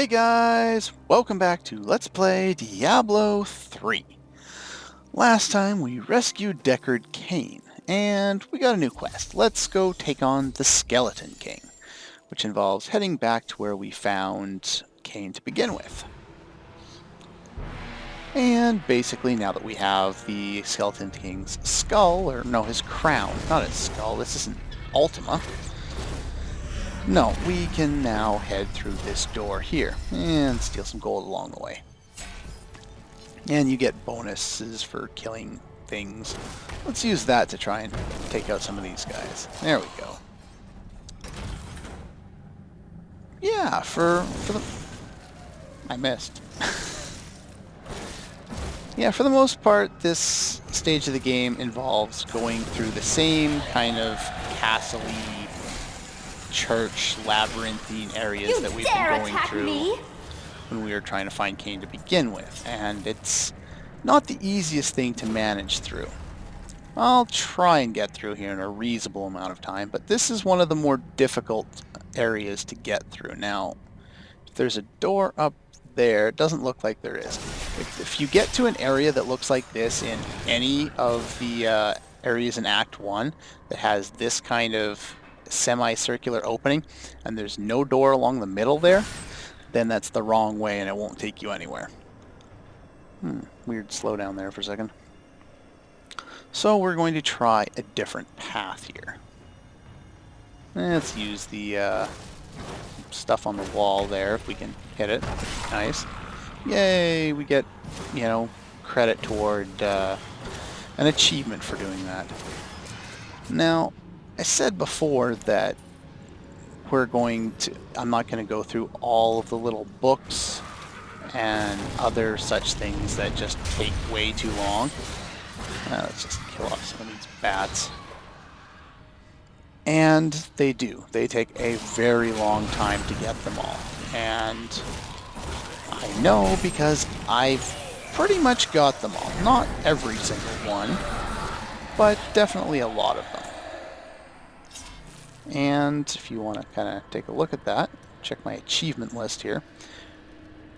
Hey guys, welcome back to Let's Play Diablo 3. Last time we rescued Deckard Cain, and we got a new quest. Let's go take on the Skeleton King, which involves heading back to where we found Cain to begin with. And basically, now that we have the Skeleton King's skull, or no, his crown, not his skull, this isn't Ultima. No, we can now head through this door here and steal some gold along the way. And you get bonuses for killing things. Let's use that to try and take out some of these guys. There we go. Yeah, for the... I missed. Yeah, for the most part, this stage of the game involves going through the same kind of castle-y, church labyrinthine areas that we've been going through when we were trying to find Cain to begin with, and it's not the easiest thing to manage through. I'll try and get through here in a reasonable amount of time, but this is one of the more difficult areas to get through. Now, if there's a door up there, it doesn't look like there is. If you get to an area that looks like this in any of the areas in Act 1 that has this kind of semicircular opening and there's no door along the middle there, then that's the wrong way and it won't take you anywhere. Weird slowdown there for a second. So we're going to try a different path here. Let's use the stuff on the wall there if we can hit it. Nice. Yay, we get, you know, credit toward an achievement for doing that. Now, I said before that I'm not going to go through all of the little books and other such things that just take way too long. Let's just kill off some of these bats. And they do. They take a very long time to get them all. And I know because I've pretty much got them all. Not every single one, but definitely a lot of them. And if you want to kind of take a look at that, check my achievement list here.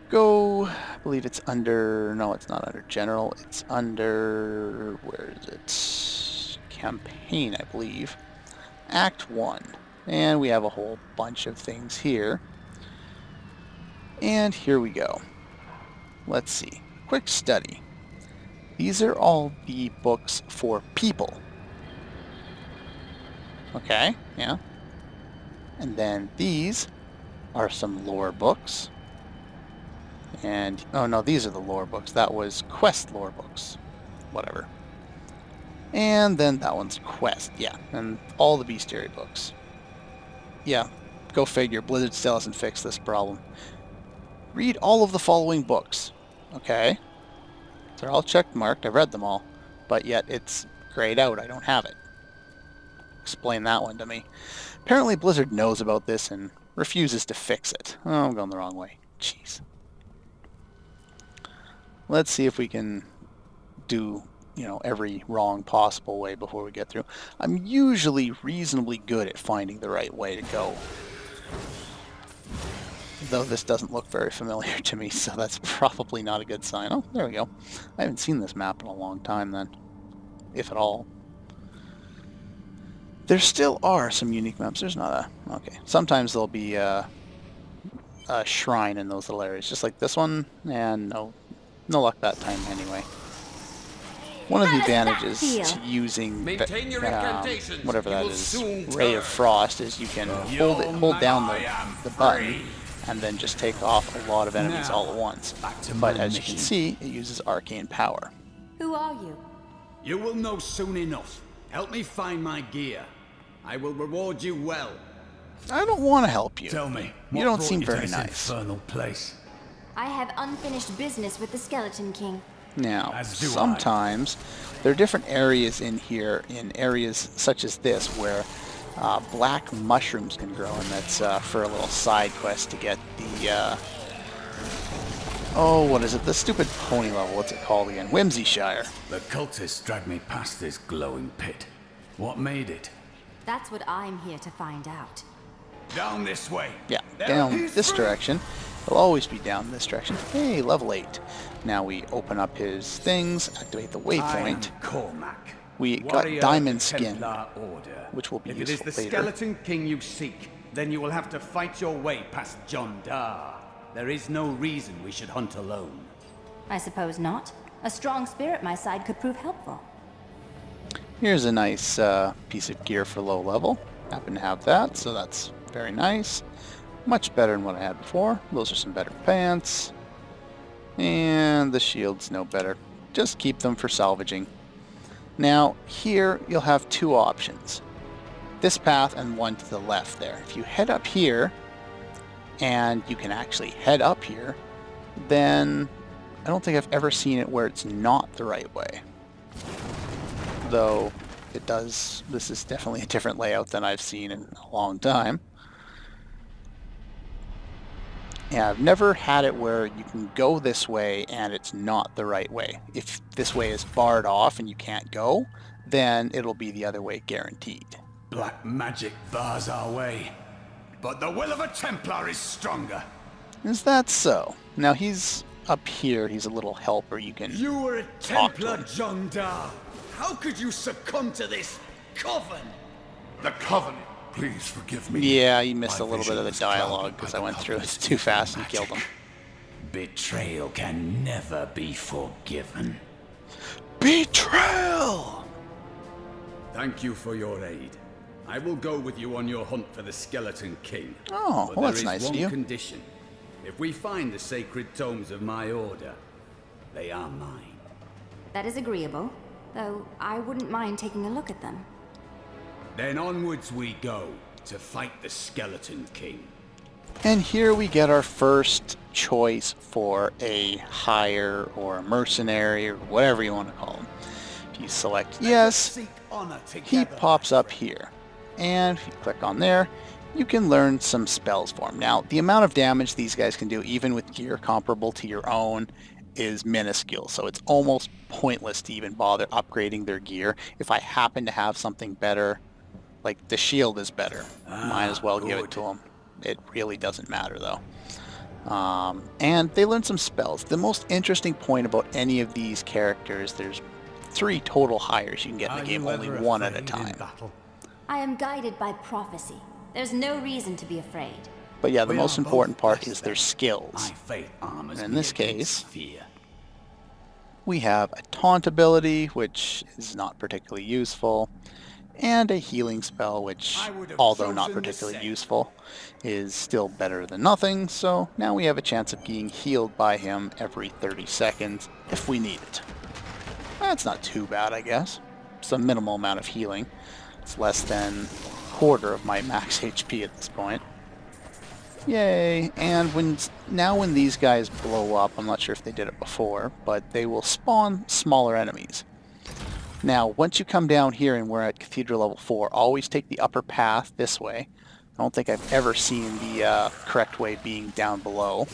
Go, I believe it's under, no, it's not under General, it's under, where is it? Campaign, I believe. Act 1. And we have a whole bunch of things here. And here we go. Let's see. Quick study. These are all the books for people. Okay, yeah. And then these are some lore books. And, oh no, these are the lore books. That was quest lore books. Whatever. And then that one's quest, yeah. And all the bestiary books. Yeah, go figure. Blizzard still hasn't fixed this problem. Read all of the following books. Okay. They're all check marked. I've read them all. But yet it's grayed out. I don't have it. Explain that one to me. Apparently Blizzard knows about this and refuses to fix it. Oh, I'm going the wrong way. Jeez. Let's see if we can do, you know, every wrong possible way before we get through. I'm usually reasonably good at finding the right way to go. Though this doesn't look very familiar to me, so that's probably not a good sign. Oh, there we go. I haven't seen this map in a long time then, if at all. There still are some unique maps. There's not a... Okay. Sometimes there'll be a shrine in those little areas, just like this one, and no luck that time anyway. One of the advantages to using whatever that is, Ray of Frost, is you can hold down the button and then just take off a lot of enemies all at once. But as you can see, it uses arcane power. Who are you? You will know soon enough. Help me find my gear. I will reward you well. I don't want to help you. Tell me, you don't seem very nice. Infernal place? I have unfinished business with the Skeleton King. Now, sometimes there are different areas in here, in areas such as this, where black mushrooms can grow, and that's for a little side quest to get the, oh, what is it? The stupid pony level, what's it called again? Whimsyshire. The cultists dragged me past this glowing pit. What made it? That's what I'm here to find out. Down this way. Yeah, down this direction. He'll always be down in this direction. Hey, level 8. Now we open up his things, activate the waypoint. We got diamond skin, which will be if it is useful the later. Skeleton King you seek, then you will have to fight your way past John Dar. There is no reason we should hunt alone. I suppose not. A strong spirit at my side could prove helpful. Here's a nice piece of gear for low level. Happen to have that, so that's very nice. Much better than what I had before. Those are some better pants. And the shield's no better. Just keep them for salvaging. Now, here you'll have two options. This path and one to the left there. If you head up here, and you can actually head up here, then I don't think I've ever seen it where it's not the right way. Though, it does, this is definitely a different layout than I've seen in a long time. Yeah, I've never had it where you can go this way and it's not the right way. If this way is barred off and you can't go, then it'll be the other way guaranteed. Black magic bars our way, but the will of a Templar is stronger. Is that so? Now he's up here, he's a little helper you can You were a talk to Templar, him. John Dar. How could you succumb to this coven? The Covenant. Please forgive me. Yeah, you missed My a little bit of the vision was dialogue clouded because by I the went through it Covenant's too fast and magic. killed him. Betrayal can never be forgiven. Betrayal! Thank you for your aid. I will go with you on your hunt for the Skeleton King. Oh, But well, that's there is nice of one you. condition. If we find the sacred tomes of my order, they are mine. That is agreeable, though I wouldn't mind taking a look at them. Then onwards we go to fight the Skeleton King. And here we get our first choice for a hire or a mercenary or whatever you want to call him. If you select yes, Seek honor he together. pops up here. And if you click on there, you can learn some spells for him. Now, the amount of damage these guys can do, even with gear comparable to your own, is minuscule. So it's almost pointless to even bother upgrading their gear. If I happen to have something better, like the shield is better, might as well give it good. to him. It really doesn't matter though. And they learn some spells. The most interesting point about any of these characters, there's 3 total hires you can get in the game, only one at a time. I am guided by prophecy. There's no reason to be afraid. But yeah, the We most are important both part blessed is their then. skills. My faith armors In me this against case, fear. we have a taunt ability, which is not particularly useful, and a healing spell, which, I would have although not chosen the particularly same. useful, is still better than nothing, so now we have a chance of being healed by him every 30 seconds if we need it. That's not too bad, I guess. It's a minimal amount of healing. It's less than a quarter of my max HP at this point. Yay! And when these guys blow up, I'm not sure if they did it before, but they will spawn smaller enemies. Now, once you come down here and we're at Cathedral level 4, always take the upper path this way. I don't think I've ever seen the correct way being down below.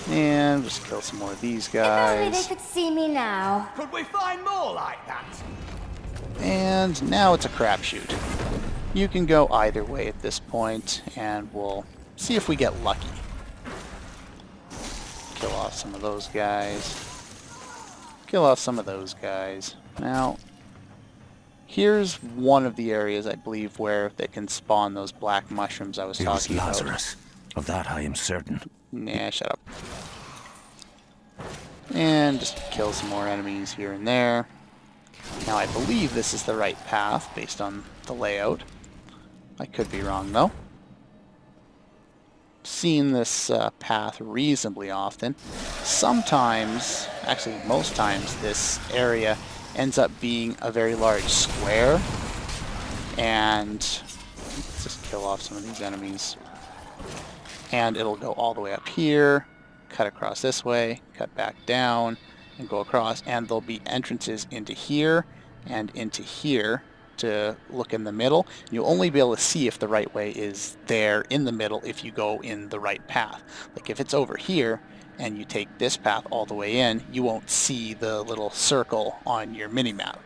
And just kill some more of these If only they guys. could see me now. Could we find more like that? And now it's a crapshoot. You can go either way at this point, and we'll see if we get lucky. Kill off some of those guys. Kill off some of those guys. Now, here's one of the areas, I believe, where they can spawn those black mushrooms I was It was talking about. Lazarus. Of that I am certain. Nah, shut up. And just kill some more enemies here and there. Now, I believe this is the right path, based on the layout. I could be wrong, though. Seen this path reasonably often. Sometimes, actually most times, this area ends up being a very large square. And let's just kill off some of these enemies. And it'll go all the way up here, cut across this way, cut back down, and go across. And there'll be entrances into here and into here to look in the middle. You'll only be able to see if the right way is there in the middle if you go in the right path. Like if it's over here and you take this path all the way in, you won't see the little circle on your mini-map.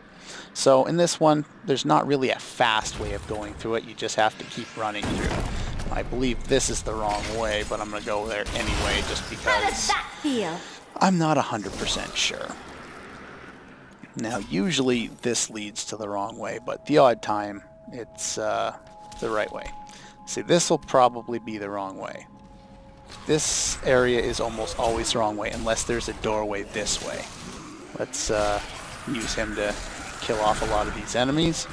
So in this one, there's not really a fast way of going through it. You just have to keep running through. I believe this is the wrong way, but I'm going to go there anyway just How does because that feel? I'm not 100% sure. Now, usually this leads to the wrong way, but the odd time it's the right way. See, this will probably be the wrong way. This area is almost always the wrong way unless there's a doorway this way. Let's use him to kill off a lot of these enemies.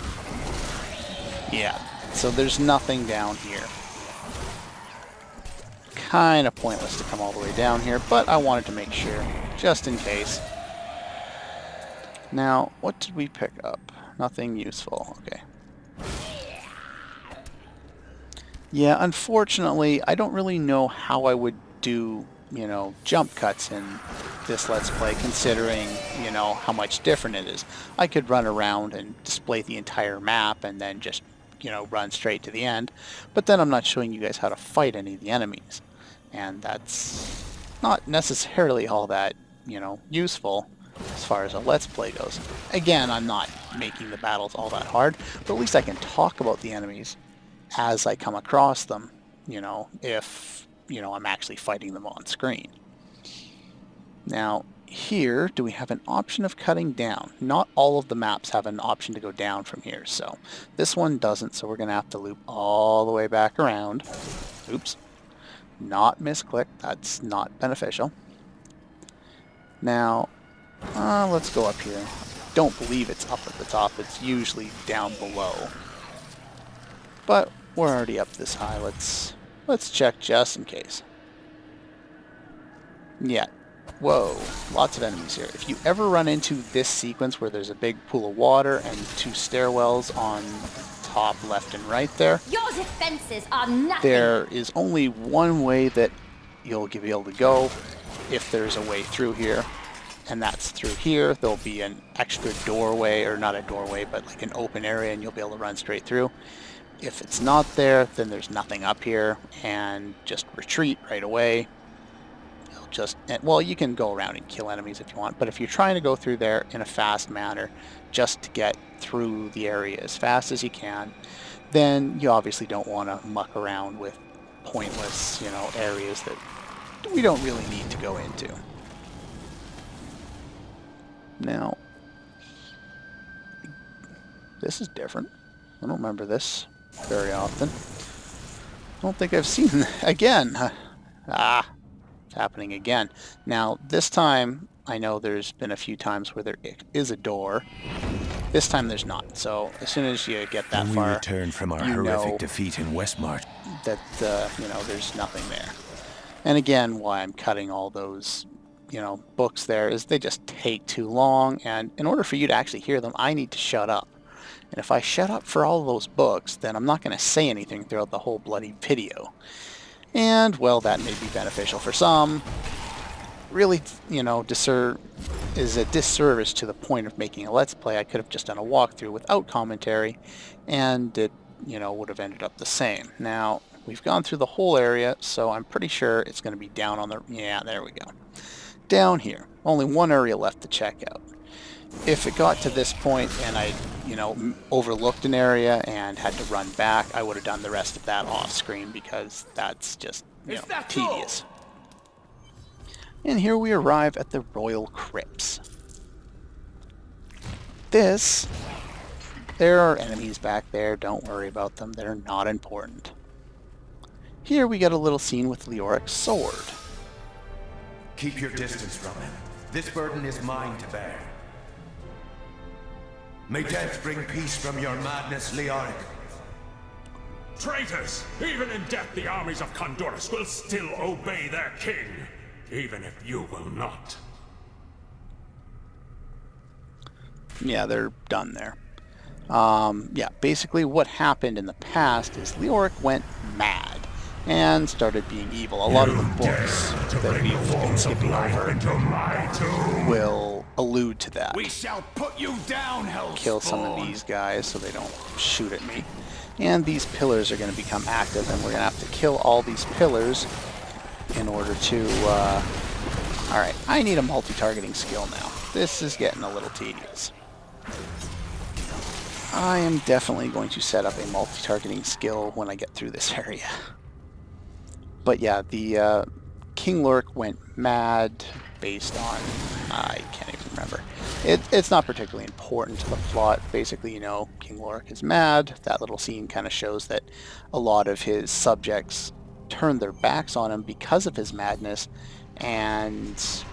Yeah, so there's nothing down here. Kind of pointless to come all the way down here, but I wanted to make sure, just in case. Now, what did we pick up? Nothing useful. Okay. Yeah, unfortunately, I don't really know how I would do, you know, jump cuts in this Let's Play, considering, you know, how much different it is. I could run around and display the entire map and then just, you know, run straight to the end, but then I'm not showing you guys how to fight any of the enemies. And that's not necessarily all that, you know, useful as far as a Let's Play goes. Again, I'm not making the battles all that hard, but at least I can talk about the enemies as I come across them, you know, if, you know, I'm actually fighting them on screen. Now, here, do we have an option of cutting down? Not all of the maps have an option to go down from here, so this one doesn't, so we're going to have to loop all the way back around. Oops. Not misclick, that's not beneficial. Now, let's go up here. Don't believe it's up at the top, it's usually down below. But we're already up this high, let's check just in case. Yeah. Whoa, lots of enemies here. If you ever run into this sequence where there's a big pool of water and two stairwells on top, left, and right there, Your defenses are nothing. there is only one way that you'll be able to go if there's a way through here, and that's through here. There'll be an extra doorway, or not a doorway, but like an open area, and you'll be able to run straight through. If it's not there, then there's nothing up here, and just retreat right away. You'll just, well, you can go around and kill enemies if you want, but if you're trying to go through there in a fast manner, just to get through the area as fast as you can, then you obviously don't want to muck around with pointless, you know, areas that we don't really need to go into. Now, this is different. I don't remember this very often. I don't think I've seen again. It's happening again. Now, this time, I know there's been a few times where there is a door. This time there's not. So as soon as you get that When far, we return from our horrific defeat in Westmarch, that you know, there's nothing there. And again, why I'm cutting all those, you know, books there is they just take too long, and in order for you to actually hear them, I need to shut up. And if I shut up for all of those books, then I'm not going to say anything throughout the whole bloody video. And, well, that may be beneficial for some. Really, you know, is a disservice to the point of making a Let's Play. I could have just done a walkthrough without commentary, and it, you know, would have ended up the same. Now, we've gone through the whole area, so I'm pretty sure it's going to be down on the... Yeah, there we go. Down here. Only one area left to check out. If it got to this point and I, you know, overlooked an area and had to run back, I would have done the rest of that off screen, because that's just, you know, tedious. And here we arrive at the Royal Crypts. There are enemies back there, don't worry about them, they're not important. Here we get a little scene with Leoric's sword. Keep your distance from him. This burden is mine to bear. May death bring peace from your madness, Leoric. Traitors! Even in death, the armies of Condorus will still obey their king, even if you will not. Yeah, they're done there. Yeah, basically what happened in the past is Leoric went mad and started being evil. A lot of the books that we've been skipping over will allude to that. We shall put you down, Hellspawn. Kill some of these guys so they don't shoot at me. And these pillars are going to become active, and we're going to have to kill all these pillars in order to... Alright, I need a multi-targeting skill now. This is getting a little tedious. I am definitely going to set up a multi-targeting skill when I get through this area. But yeah, the King Lurk went mad based on, I can't even remember. It's not particularly important to the plot. Basically, you know, King Lurk is mad. That little scene kind of shows that a lot of his subjects turned their backs on him because of his madness, and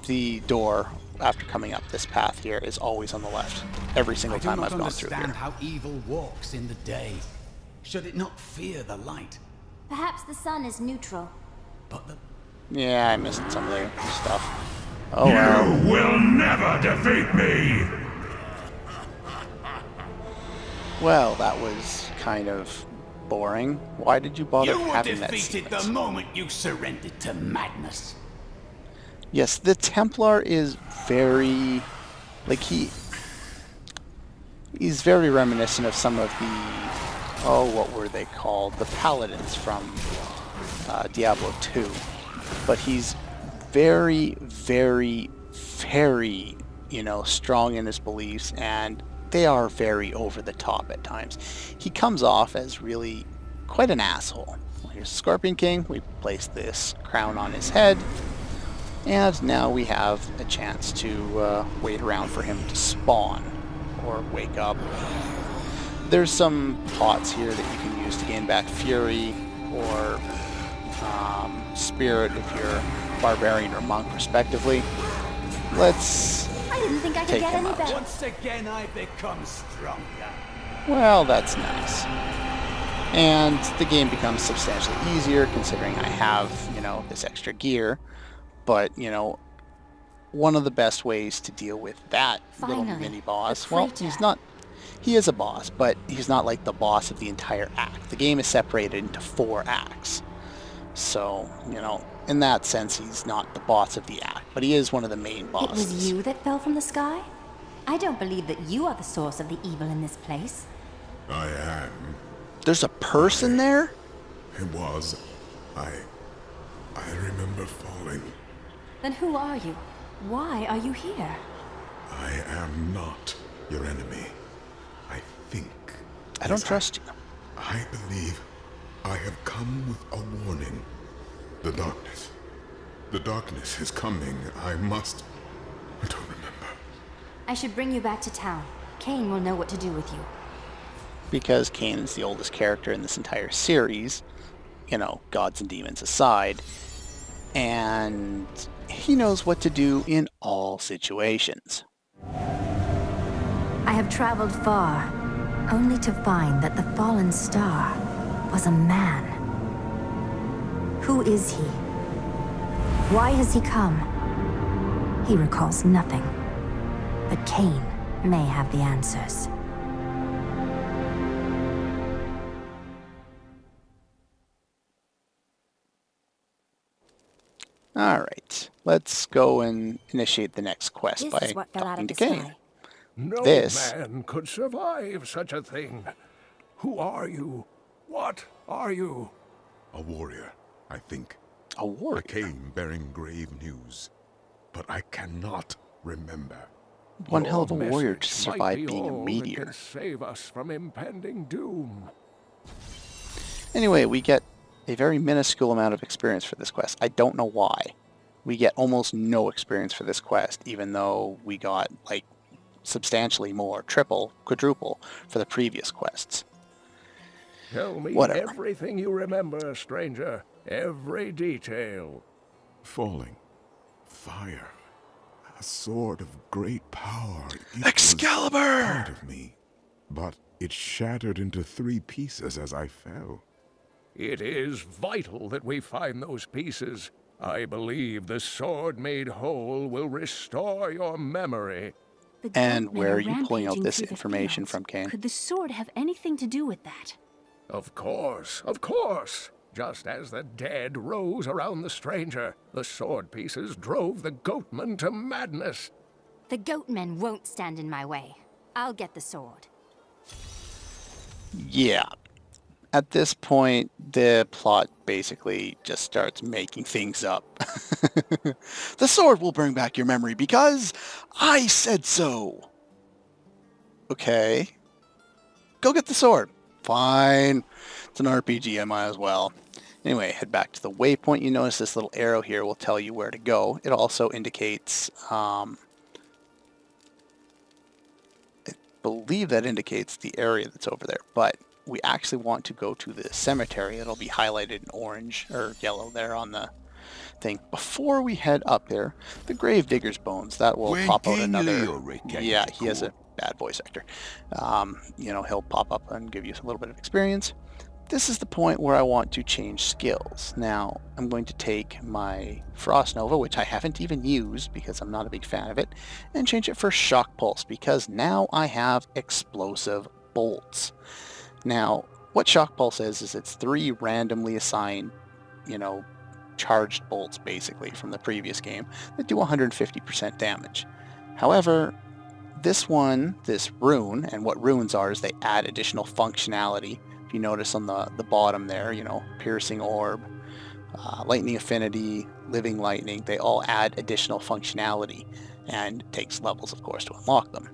the door, after coming up this path here, is always on the left. Every single time I've gone through here. I do not understand how evil walks in the day. Should it not fear the light? Perhaps the sun is neutral. But the... Yeah, I missed some of their stuff. Oh well. You will never defeat me! Well, that was kind of boring. Why did you bother having that sequence? You were defeated the moment you surrendered to madness. Yes, the Templar is very, like, he's very reminiscent of some of the, oh, what were they called? The Paladins from Diablo 2. But he's very, very, very, you know, strong in his beliefs, and they are very over the top at times. He comes off as really quite an asshole. Well, here's Scorpion King. We placed this crown on his head. And now we have a chance to wait around for him to spawn or wake up. There's some pots here that you can use to gain back Fury or Spirit if you're Barbarian or Monk, respectively. Let's I didn't think I could take get him any out. better. Once again, I become stronger. Well, that's nice. And the game becomes substantially easier considering I have, you know, this extra gear. But, you know, one of the best ways to deal with that little Finally, mini-boss, the well, traitor. he is a boss, but he's not like the boss of the entire act. The game is separated into 4 acts. So, you know, in that sense, he's not the boss of the act, but he is one of the main It bosses. was you that fell from the sky? I don't believe that you are the source of the evil in this place. I am. There's a person there? It was. I remember falling. Then who are you? Why are you here? I am not your enemy. I think. I don't trust you. I believe I have come with a warning. The darkness. The darkness is coming. I must. I don't remember. I should bring you back to town. Cain will know what to do with you. Because Cain is the oldest character in this entire series, you know, gods and demons aside, and he knows what to do in all situations. I have traveled far, only to find that the fallen star was a man. Who is he? Why has he come? He recalls nothing, but Cain may have the answers. Alright, let's go and initiate the next quest This by is what fell out talking of to the Cain. sky. No This- man could survive such a thing. Who are you? What are you? A warrior, I think. A I warrior. came bearing grave news. But I cannot remember. One hell of a Your warrior to message survive might be being a all that meteor. can save us from impending doom. Anyway, we get a very minuscule amount of experience for this quest. I don't know why. We get almost no experience for this quest, even though we got, like, substantially more, triple, quadruple, for the previous quests. Tell me Whatever. everything you remember, stranger. Every detail. Falling. Fire. A sword of great power. It Excalibur! was part of me. But it shattered into 3 pieces as I fell. It is vital that we find those pieces. I believe the sword made whole will restore your memory. The And goatmen where are you pulling out rampaging this through the information fields. from, Cain? Could the sword have anything to do with that? Of course, of course. Just as the dead rose around the stranger, the sword pieces drove the goatmen to madness. The goatmen won't stand in my way. I'll get the sword. Yeah. At this point, the plot basically just starts making things up. The sword will bring back your memory because I said so. Okay. Go get the sword. Fine. It's an RPG, I might as well. Anyway, head back to the waypoint. You notice this little arrow here will tell you where to go. It also indicates, I believe that indicates the area that's over there, but we actually want to go to the cemetery. It'll be highlighted in orange or yellow there on the thing. Before we head up there, the Gravedigger's bones, that will pop out another... Yeah, he has a bad voice actor. You know, he'll pop up and give you a little bit of experience. This is the point where I want to change skills. Now, I'm going to take my Frost Nova, which I haven't even used because I'm not a big fan of it, and change it for Shock Pulse because now I have Explosive Bolts. Now, what Shock Pulse is it's 3 randomly assigned, you know, charged bolts basically from the previous game that do 150% damage. However, this one, this rune, and what runes are is they add additional functionality. If you notice on the bottom there, you know, Piercing Orb, Lightning Affinity, Living Lightning, they all add additional functionality, and it takes levels, of course, to unlock them.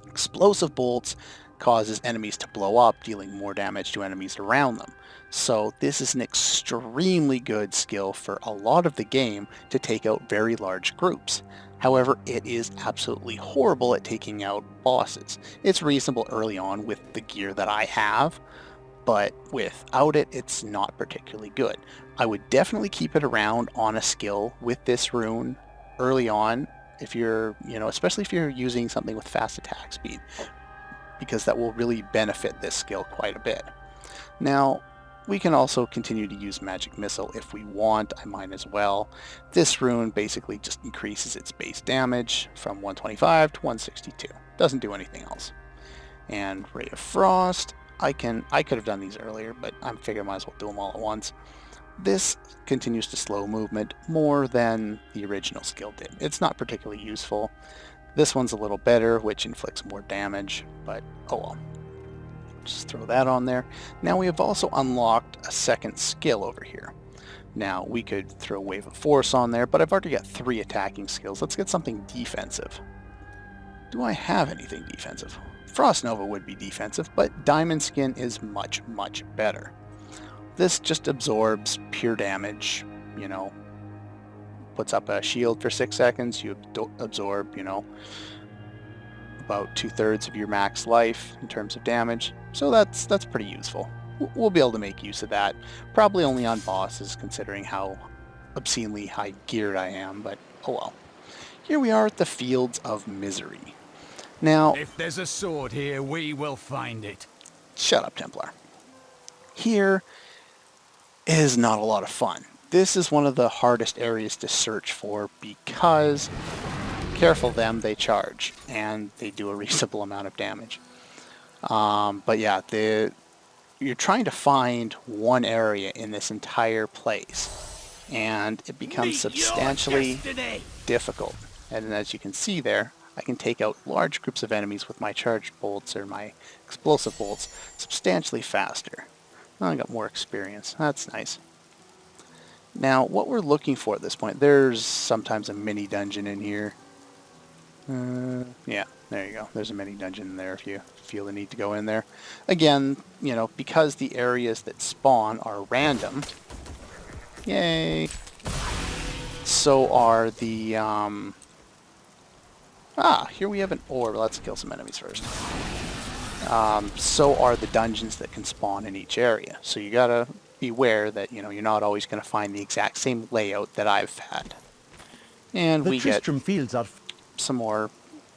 Explosive Bolts causes enemies to blow up, dealing more damage to enemies around them. So this is an extremely good skill for a lot of the game to take out very large groups. However, it is absolutely horrible at taking out bosses. It's reasonable early on with the gear that I have, but without it, it's not particularly good. I would definitely keep it around on a skill with this rune early on, if you're, you know, especially if you're using something with fast attack speed, because that will really benefit this skill quite a bit. Now, we can also continue to use Magic Missile if we want. I might as well. This rune basically just increases its base damage from 125 to 162. Doesn't do anything else. And Ray of Frost, I could have done these earlier, but I figured I might as well do them all at once. This continues to slow movement more than the original skill did. It's not particularly useful. This one's a little better, which inflicts more damage, but oh well. Just throw that on there. Now we have also unlocked a second skill over here. Now we could throw Wave of Force on there, but I've already got 3 attacking skills. Let's get something defensive. Do I have anything defensive? Frost Nova would be defensive, but Diamond Skin is much, much better. This just absorbs pure damage, you know, puts up a shield for 6 seconds, you absorb, you know, about 2/3 of your max life in terms of damage, so that's pretty useful. We'll be able to make use of that, probably only on bosses considering how obscenely high geared I am, but oh well. Here we are at the Fields of Misery. Now, If there's a sword here, we will find it. shut up, Templar. Here is not a lot of fun. This is one of the hardest areas to search for because, careful them, they charge, and they do a reasonable amount of damage. But yeah, you're trying to find one area in this entire place, and it becomes substantially difficult. And as you can see there, I can take out large groups of enemies with my charged bolts or my explosive bolts substantially faster. I got more experience. That's nice. Now, what we're looking for at this point, there's sometimes a mini dungeon in here. Yeah, there you go. There's a mini dungeon in there if you feel the need to go in there. Again, you know, because the areas that spawn are random, yay, so are the, here we have an orb. Let's kill some enemies first. So are the dungeons that can spawn in each area. So you gotta beware that, you know, you're not always going to find the exact same layout that I've had. And we get fields are some more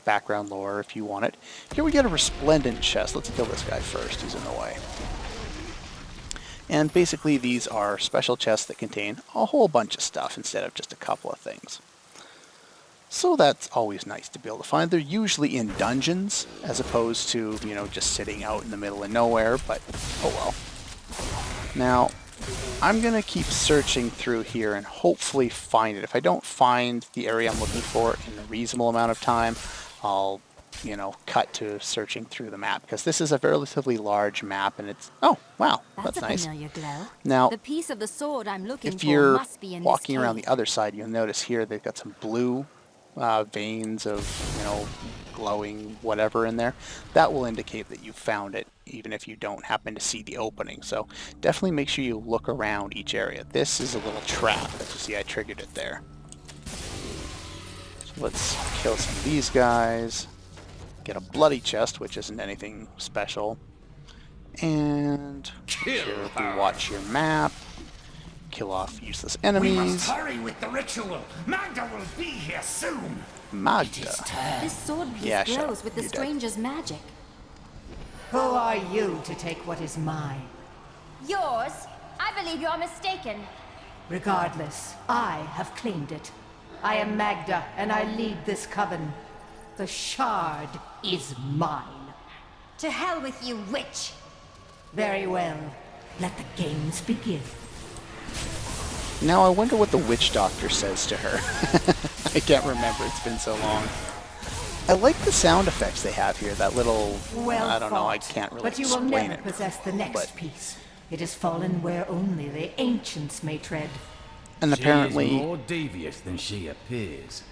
background lore if you want it. Here we get a resplendent chest. Let's kill this guy first. He's in the way. And basically these are special chests that contain a whole bunch of stuff instead of just a couple of things. So that's always nice to be able to find. They're usually in dungeons as opposed to, you know, just sitting out in the middle of nowhere, but oh well. Now, I'm going to keep searching through here and hopefully find it. If I don't find the area I'm looking for in a reasonable amount of time, I'll, you know, cut to searching through the map, because this is a relatively large map and it's, oh, wow, that's nice. Familiar glow. Now, the piece of the sword I'm looking if for you're must be in walking this around cave. the other side, you'll notice here they've got some blue veins of, you know, glowing whatever in there. That will indicate that you found it even if you don't happen to see the opening. So definitely make sure you look around each area. This is a little trap. As you see, I triggered it there. So let's kill some of these guys. Get a bloody chest, which isn't anything special. And carefully watch your map. Kill off useless enemies. We must hurry with the ritual. Magda will be here soon. Magda. This sword piece Yeah, shut glows up. with the You're dead. stranger's magic. Who are you to take what is mine? Yours? I believe you're mistaken. Regardless, I have claimed it. I am Magda, and I lead this coven. The shard is mine. To hell with you, witch! Very well. Let the games begin. Now I wonder what the witch doctor says to her. I can't remember, it's been so long. I like the sound effects they have here, that little, Well I don't know, I fought, can't really but you will explain never it. possess the next but- piece. It has fallen where only the ancients may tread. And She is apparently, more devious than she appears.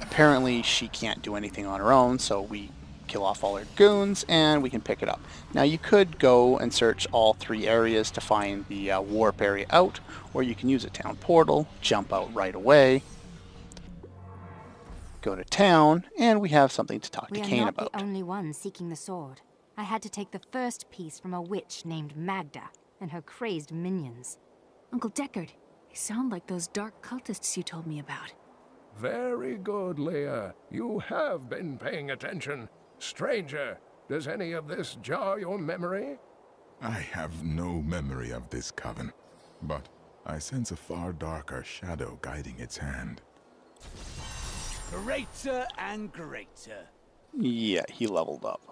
apparently she can't do anything on her own, so we kill off all her goons and we can pick it up. Now you could go and search all 3 areas to find the warp area out, or you can use a town portal, jump out right away, go to town, and we have something to talk We to are Cain not about. the only ones seeking the sword. I had to take the first piece from a witch named Magda and her crazed minions. Uncle Deckard, they sound like those dark cultists you told me about. Very good, Leah. You have been paying attention. Stranger, does any of this jar your memory? I have no memory of this coven, but I sense a far darker shadow guiding its hand. Greater and greater. Yeah, he leveled up.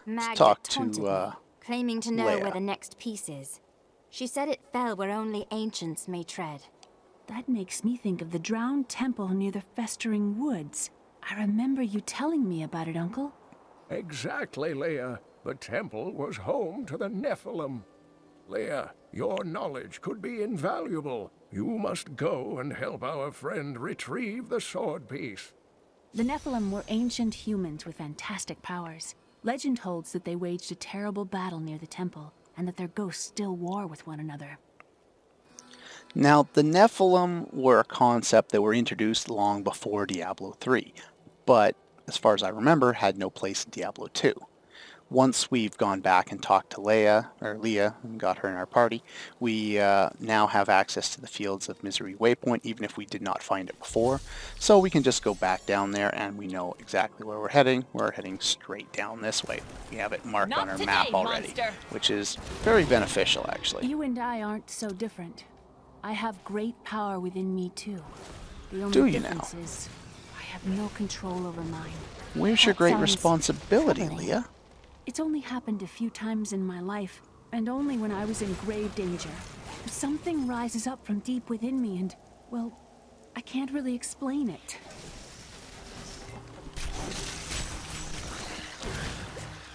Magda talk taunted to, me, claiming to know Leia. where the next piece is. She said it fell where only ancients may tread. That makes me think of the drowned temple near the festering woods. I remember you telling me about it, Uncle. Exactly, Leah. The temple was home to the Nephilim. Leah, your knowledge could be invaluable. You must go and help our friend retrieve the sword piece. The Nephilim were ancient humans with fantastic powers. Legend holds that they waged a terrible battle near the temple, and that their ghosts still war with one another. Now, the Nephilim were a concept that were introduced long before Diablo 3, but as far as I remember, had no place in Diablo 2. Once we've gone back and talked to Leia, and got her in our party, we now have access to the Fields of Misery Waypoint, even if we did not find it before. So we can just go back down there and we know exactly where we're heading. We're heading straight down this way. We have it marked on our map already, which is very beneficial, actually. You and I aren't so different. I have great power within me, too. The Do only you difference is I have no control over mine. Where's your That great sounds responsibility, troubling. Leah? It's only happened a few times in my life, and only when I was in grave danger. Something rises up from deep within me and, well, I can't really explain it.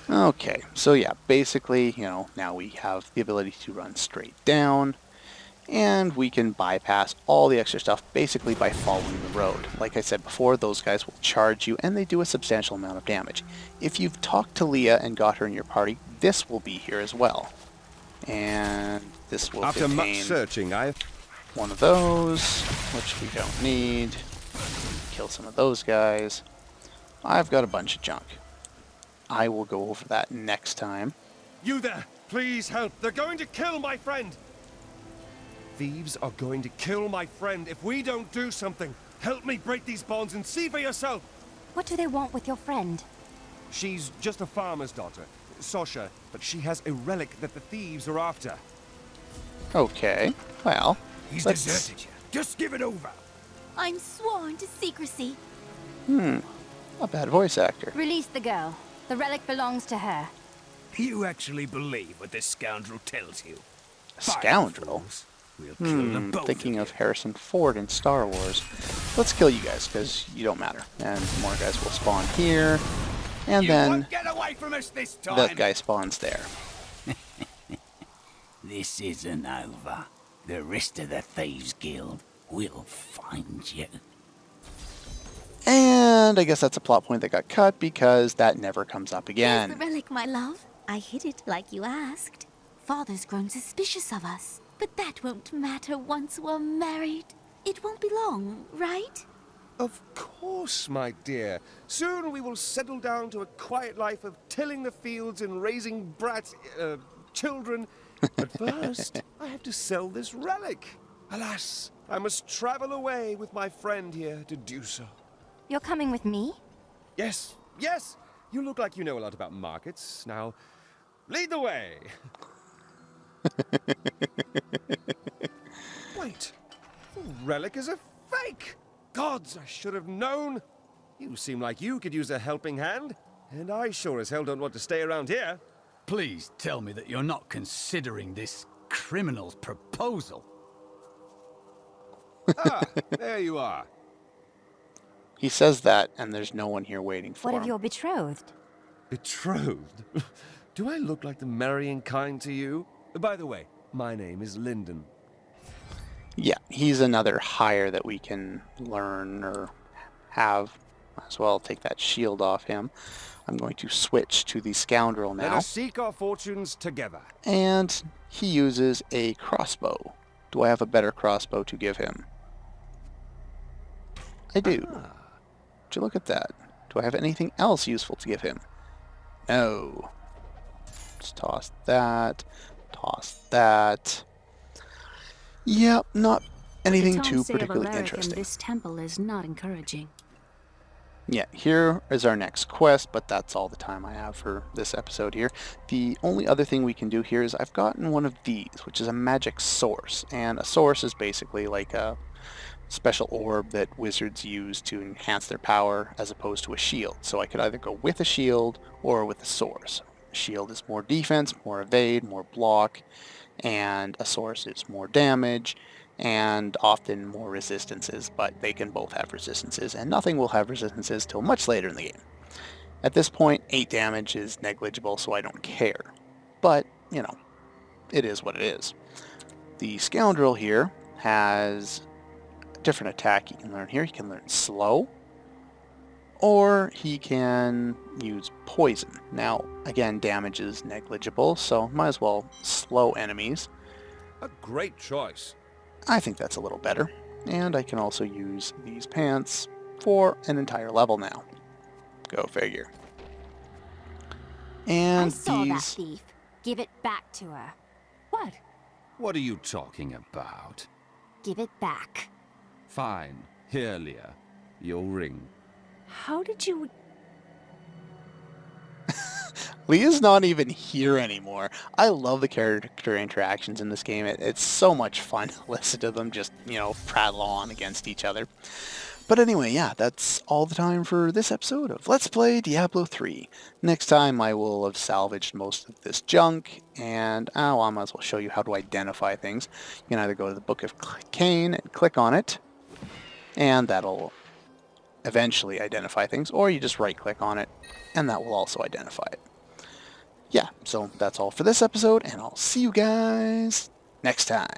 Okay, so yeah, basically, now we have the ability to run straight down, and we can bypass all the extra stuff basically by following the road. Like I said before, those guys will charge you, and they do a substantial amount of damage. If you've talked to Leah and got her in your party, this will be here as well. And this will After much contain searching, one of those, which we don't need. Kill some of those guys. I've got a bunch of junk. I will go over that next time. You there! Please help! They're going to kill my friend! Thieves are going to kill my friend if we don't do something. Help me break these bonds and see for yourself! What do they want with your friend? She's just a farmer's daughter, Sasha, but she has a relic that the thieves are after. Okay, well, He's let's... deserted you. Just give it over. I'm sworn to secrecy. A bad voice actor. Release the girl. The relic belongs to her. You actually believe what this scoundrel tells you? Scoundrel? We'll kill the both Thinking of of Harrison Ford in Star Wars. Let's kill you guys, because you don't matter. And more guys will spawn here, and you then won't get away from us this time. that guy spawns there. This isn't over. The rest of the Thieves Guild will find you. And I guess that's a plot point that got cut, because that never comes up Here's the again. relic, my love. I hid it like you asked. Father's grown suspicious of us. But that won't matter once we're married. It won't be long, right? Of course, my dear. Soon we will settle down to a quiet life of tilling the fields and raising children. But first, I have to sell this relic. Alas, I must travel away with my friend here to do so. You're coming with me? Yes, yes! You look like you know a lot about markets. Now, lead the way! Wait, the relic is a fake! Gods, I should have known! You seem like you could use a helping hand, and I sure as hell don't want to stay around here. Please tell me that you're not considering this criminal's proposal. Ah, there you are. He says that, and there's no one here waiting for him. What of your betrothed? Betrothed? Do I look like the marrying kind to you? By the way, my name is Lyndon. Yeah, he's another hire that we can learn or have. Might as well take that shield off him. I'm going to switch to the scoundrel now. Let us seek our fortunes together. And he uses a crossbow. Do I have a better crossbow to give him? I do. Would you look at that? Do I have anything else useful to give him? No. Let's toss that. Toss that. Yep, not anything too particularly interesting. This temple is not encouraging. Yeah, here is our next quest, but that's all the time I have for this episode here. The only other thing we can do here is I've gotten one of these, which is a magic source. And a source is basically like a special orb that wizards use to enhance their power as opposed to a shield. So I could either go with a shield or with a source. A shield is more defense, more evade, more block, and a source is more damage and often more resistances, but they can both have resistances, and nothing will have resistances till much later in the game. At this point, 8 damage is negligible, so I don't care. But, you know, it is what it is. The scoundrel here has a different attack he can learn here. He can learn slow, or he can use poison. Now, again, damage is negligible, so might as well slow enemies. A great choice. I think that's a little better. And I can also use these pants for an entire level now. Go figure. And I saw these... that thief. Give it back to her. What? What are you talking about? Give it back. Fine. Here, Leah. Your ring. How did you... Leah's not even here anymore. I love the character interactions in this game. It's so much fun to listen to them just, you know, prattle on against each other. But anyway, yeah, that's all the time for this episode of Let's Play Diablo 3. Next time I will have salvaged most of this junk, and I might as well show you how to identify things. You can either go to the Book of Cain and click on it, and that'll eventually identify things, or you just right-click on it, and that will also identify it. Yeah, so that's all for this episode, and I'll see you guys next time.